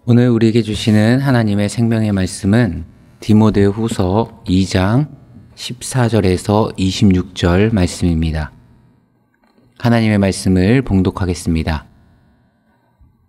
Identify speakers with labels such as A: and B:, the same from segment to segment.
A: 오늘 우리에게 주시는 하나님의 생명의 말씀은 디모데후서 2장 14절에서 26절 말씀입니다. 하나님의 말씀을 봉독하겠습니다.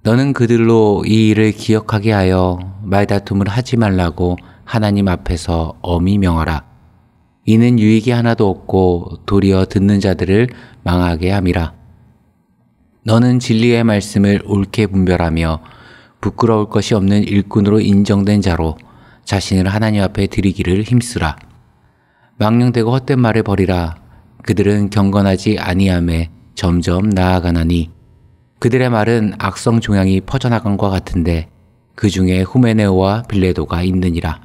A: 너는 그들로 이 일을 기억하게 하여 말다툼을 하지 말라고 하나님 앞에서 엄히 명하라. 이는 유익이 하나도 없고 도리어 듣는 자들을 망하게 함이라. 너는 진리의 말씀을 옳게 분별하며 부끄러울 것이 없는 일꾼으로 인정된 자로 자신을 하나님 앞에 드리기를 힘쓰라. 망령되고 헛된 말을 버리라. 그들은 경건하지 아니함에 점점 나아가나니 그들의 말은 악성 종양이 퍼져나간 것 같은데 그 중에 후메네오와 빌레도가 있느니라.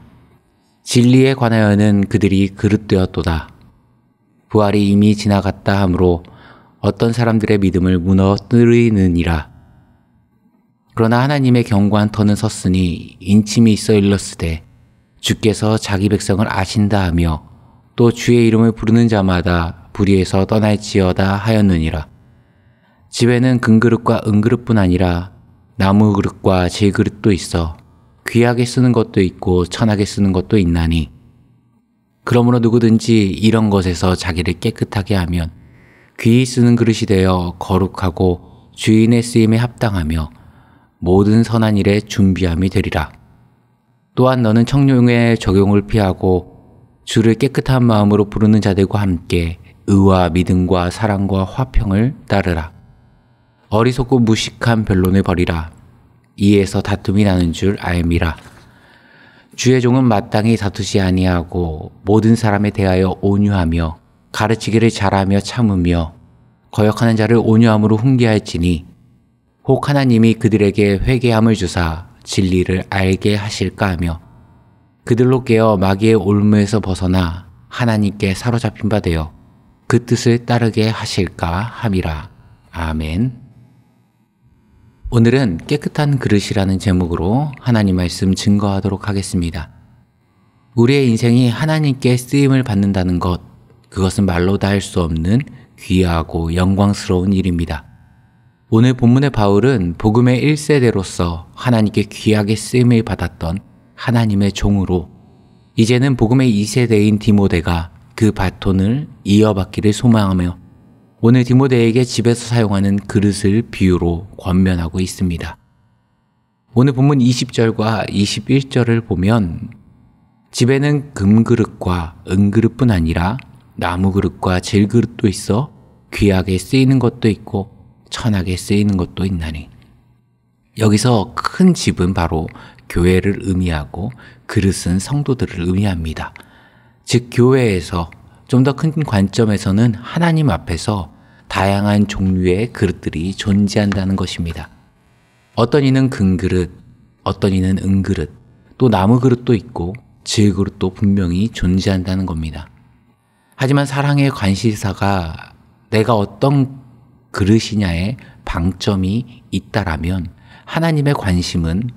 A: 진리에 관하여는 그들이 그릇되었도다. 부활이 이미 지나갔다 하므로 어떤 사람들의 믿음을 무너뜨리느니라. 그러나 하나님의 견고한 터는 섰으니 인침이 있어 일렀으되 주께서 자기 백성을 아신다 하며 또 주의 이름을 부르는 자마다 불의에서 떠날지어다 하였느니라. 집에는 금그릇과 은그릇뿐 아니라 나무 그릇과 질그릇도 있어 귀하게 쓰는 것도 있고 천하게 쓰는 것도 있나니 그러므로 누구든지 이런 것에서 자기를 깨끗하게 하면 귀히 쓰는 그릇이 되어 거룩하고 주인의 쓰임에 합당하며 모든 선한 일에 준비함이 되리라. 또한 너는 청룡의 적용을 피하고 주를 깨끗한 마음으로 부르는 자들과 함께 의와 믿음과 사랑과 화평을 따르라. 어리석고 무식한 변론을 버리라. 이에서 다툼이 나는 줄 알미라. 주의 종은 마땅히 다투지 아니하고 모든 사람에 대하여 온유하며 가르치기를 잘하며 참으며 거역하는 자를 온유함으로 훈계할지니 혹 하나님이 그들에게 회개함을 주사 진리를 알게 하실까 하며 그들로 깨어 마귀의 올무에서 벗어나 하나님께 사로잡힌 바 되어 그 뜻을 따르게 하실까 함이라. 아멘. 오늘은 깨끗한 그릇이라는 제목으로 하나님 말씀 증거하도록 하겠습니다. 우리의 인생이 하나님께 쓰임을 받는다는 것, 그것은 말로 다 할 수 없는 귀하고 영광스러운 일입니다. 오늘 본문의 바울은 복음의 1세대로서 하나님께 귀하게 쓰임을 받았던 하나님의 종으로 이제는 복음의 2세대인 디모데가 그 바톤을 이어받기를 소망하며 오늘 디모데에게 집에서 사용하는 그릇을 비유로 권면하고 있습니다. 오늘 본문 20절과 21절을 보면 집에는 금그릇과 은그릇뿐 아니라 나무그릇과 질그릇도 있어 귀하게 쓰이는 것도 있고 천하게 쓰이는 것도 있나니. 여기서 큰 집은 바로 교회를 의미하고 그릇은 성도들을 의미합니다. 즉 교회에서 좀 더 큰 관점에서는 하나님 앞에서 다양한 종류의 그릇들이 존재한다는 것입니다. 어떤 이는 금그릇, 어떤 이는 은그릇, 또 나무그릇도 있고 질그릇도 분명히 존재한다는 겁니다. 하지만 사랑의 관심사가 내가 어떤 그릇이냐에 방점이 있다라면 하나님의 관심은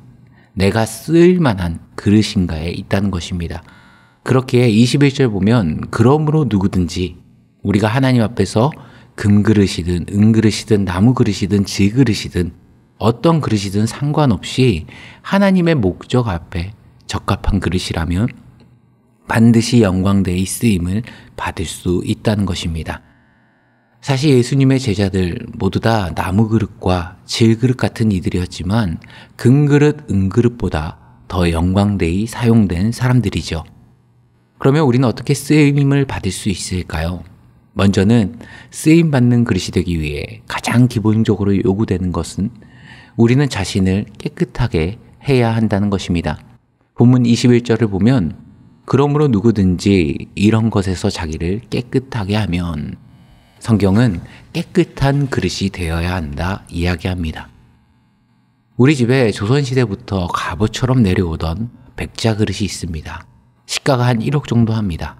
A: 내가 쓸 만한 그릇인가에 있다는 것입니다. 그렇기에 21절 보면 그러므로 누구든지 우리가 하나님 앞에서 금그릇이든 은그릇이든 나무그릇이든 질그릇이든 어떤 그릇이든 상관없이 하나님의 목적 앞에 적합한 그릇이라면 반드시 영광되이 쓰임을 받을 수 있다는 것입니다. 사실 예수님의 제자들 모두 다 나무그릇과 질그릇 같은 이들이었지만 금그릇, 은그릇보다 더 영광되이 사용된 사람들이죠. 그러면 우리는 어떻게 쓰임을 받을 수 있을까요? 먼저는 쓰임받는 그릇이 되기 위해 가장 기본적으로 요구되는 것은 우리는 자신을 깨끗하게 해야 한다는 것입니다. 본문 21절을 보면 그러므로 누구든지 이런 것에서 자기를 깨끗하게 하면 성경은 깨끗한 그릇이 되어야 한다 이야기합니다. 우리 집에 조선시대부터 갑옷처럼 내려오던 백자 그릇이 있습니다. 시가가 한 1억 정도 합니다.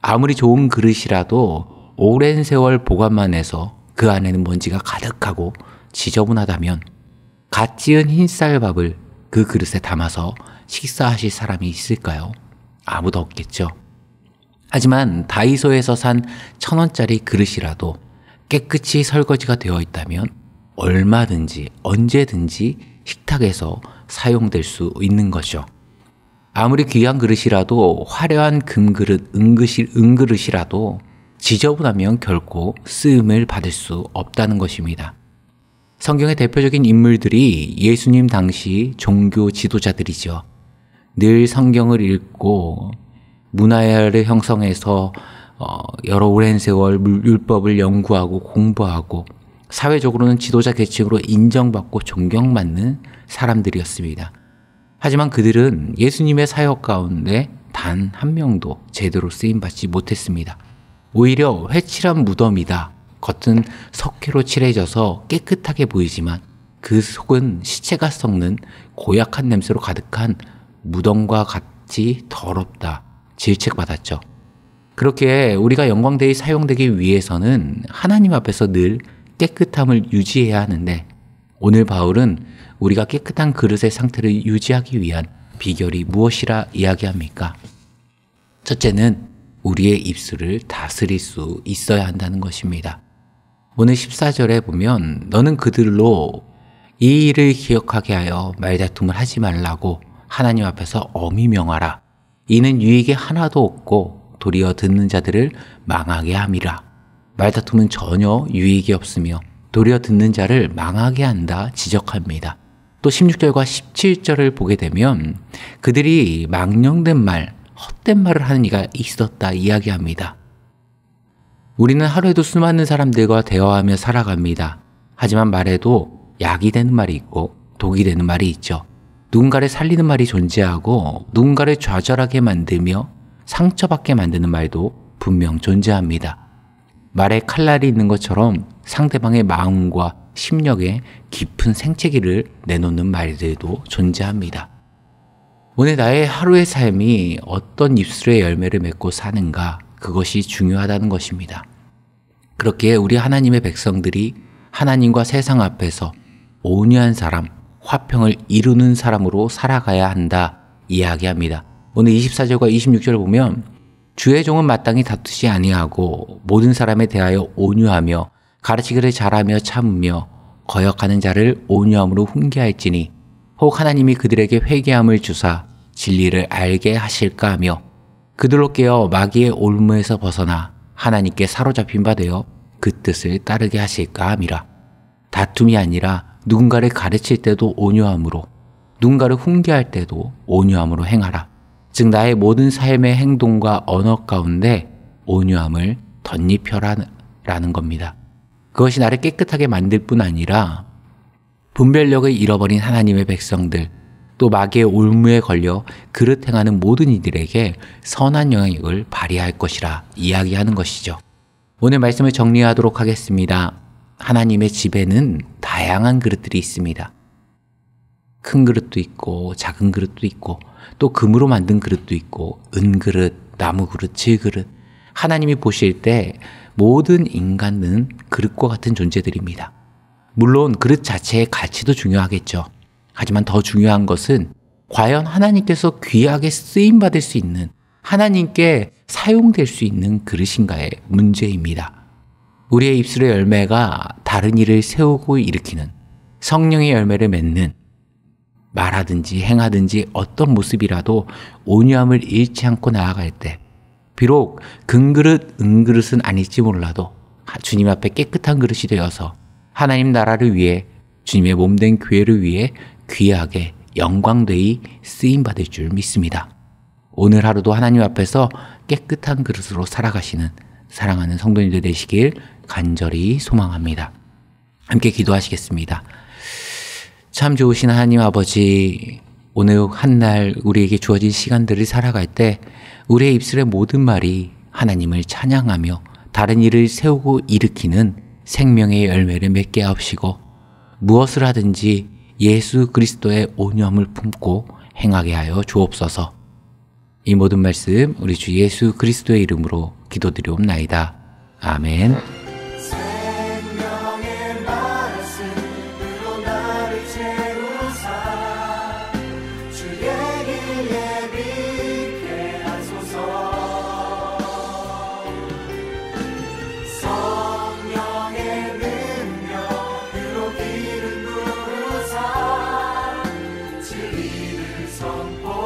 A: 아무리 좋은 그릇이라도 오랜 세월 보관만 해서 그 안에는 먼지가 가득하고 지저분하다면 갓 지은 흰쌀밥을 그 그릇에 담아서 식사하실 사람이 있을까요? 아무도 없겠죠. 하지만 다이소에서 산 1,000원짜리 그릇이라도 깨끗이 설거지가 되어 있다면 얼마든지 언제든지 식탁에서 사용될 수 있는 거죠. 아무리 귀한 그릇이라도 화려한 금그릇, 은그릇이라도 지저분하면 결코 쓰임을 받을 수 없다는 것입니다. 성경의 대표적인 인물들이 예수님 당시 종교 지도자들이죠. 늘 성경을 읽고 문화를 형성해서 여러 오랜 세월 율법을 연구하고 공부하고 사회적으로는 지도자 계층으로 인정받고 존경받는 사람들이었습니다. 하지만 그들은 예수님의 사역 가운데 단 한 명도 제대로 쓰임받지 못했습니다. 오히려 회칠한 무덤이다. 겉은 석회로 칠해져서 깨끗하게 보이지만 그 속은 시체가 썩는 고약한 냄새로 가득한 무덤과 같이 더럽다. 질책받았죠. 그렇게 우리가 영광되이 사용되기 위해서는 하나님 앞에서 늘 깨끗함을 유지해야 하는데 오늘 바울은 우리가 깨끗한 그릇의 상태를 유지하기 위한 비결이 무엇이라 이야기합니까? 첫째는 우리의 입술을 다스릴 수 있어야 한다는 것입니다. 오늘 14절에 보면 너는 그들로 이 일을 기억하게 하여 말다툼을 하지 말라고 하나님 앞에서 엄히 명하라. 이는 유익이 하나도 없고 도리어 듣는 자들을 망하게 함이라. 말다툼은 전혀 유익이 없으며 도리어 듣는 자를 망하게 한다 지적합니다. 또 16절과 17절을 보게 되면 그들이 망령된 말, 헛된 말을 하는 이가 있었다 이야기합니다. 우리는 하루에도 수많은 사람들과 대화하며 살아갑니다. 하지만 말에도 약이 되는 말이 있고 독이 되는 말이 있죠. 누군가를 살리는 말이 존재하고 누군가를 좌절하게 만들며 상처받게 만드는 말도 분명 존재합니다. 말에 칼날이 있는 것처럼 상대방의 마음과 심령에 깊은 생채기를 내놓는 말들도 존재합니다. 오늘 나의 하루의 삶이 어떤 입술의 열매를 맺고 사는가, 그것이 중요하다는 것입니다. 그렇게 우리 하나님의 백성들이 하나님과 세상 앞에서 온유한 사람, 화평을 이루는 사람으로 살아가야 한다 이야기합니다. 오늘 24절과 26절을 보면 주의 종은 마땅히 다투지 아니하고 모든 사람에 대하여 온유하며 가르치기를 잘하며 참으며 거역하는 자를 온유함으로 훈계할지니 혹 하나님이 그들에게 회개함을 주사 진리를 알게 하실까 하며 그들로 깨어 마귀의 올무에서 벗어나 하나님께 사로잡힌 바 되어 그 뜻을 따르게 하실까 함이라. 다툼이 아니라 누군가를 가르칠 때도 온유함으로 누군가를 훈계할 때도 온유함으로 행하라. 즉 나의 모든 삶의 행동과 언어 가운데 온유함을 덧입혀라라는 겁니다. 그것이 나를 깨끗하게 만들 뿐 아니라 분별력을 잃어버린 하나님의 백성들, 또 마귀의 올무에 걸려 그릇 행하는 모든 이들에게 선한 영향력을 발휘할 것이라 이야기하는 것이죠. 오늘 말씀을 정리하도록 하겠습니다. 하나님의 집에는 다양한 그릇들이 있습니다. 큰 그릇도 있고 작은 그릇도 있고 또 금으로 만든 그릇도 있고 은그릇, 나무 그릇, 질그릇. 하나님이 보실 때 모든 인간은 그릇과 같은 존재들입니다. 물론 그릇 자체의 가치도 중요하겠죠. 하지만 더 중요한 것은 과연 하나님께서 귀하게 쓰임받을 수 있는, 하나님께 사용될 수 있는 그릇인가의 문제입니다. 우리의 입술의 열매가 다른 일을 세우고 일으키는, 성령의 열매를 맺는, 말하든지 행하든지 어떤 모습이라도 온유함을 잃지 않고 나아갈 때 비록 금그릇, 은그릇은 아닐지 몰라도 주님 앞에 깨끗한 그릇이 되어서 하나님 나라를 위해, 주님의 몸된 교회를 위해 귀하게 영광되이 쓰임받을 줄 믿습니다. 오늘 하루도 하나님 앞에서 깨끗한 그릇으로 살아가시는 사랑하는 성도님들 되시길 간절히 소망합니다. 함께 기도하시겠습니다. 참 좋으신 하나님 아버지, 오늘 한날 우리에게 주어진 시간들을 살아갈 때 우리의 입술의 모든 말이 하나님을 찬양하며 다른 일을 세우고 일으키는 생명의 열매를 맺게 하옵시고 무엇을 하든지 예수 그리스도의 온유함을 품고 행하게 하여 주옵소서. 이 모든 말씀 우리 주 예수 그리스도의 이름으로 기도드리옵나이다. 아멘.
B: 선포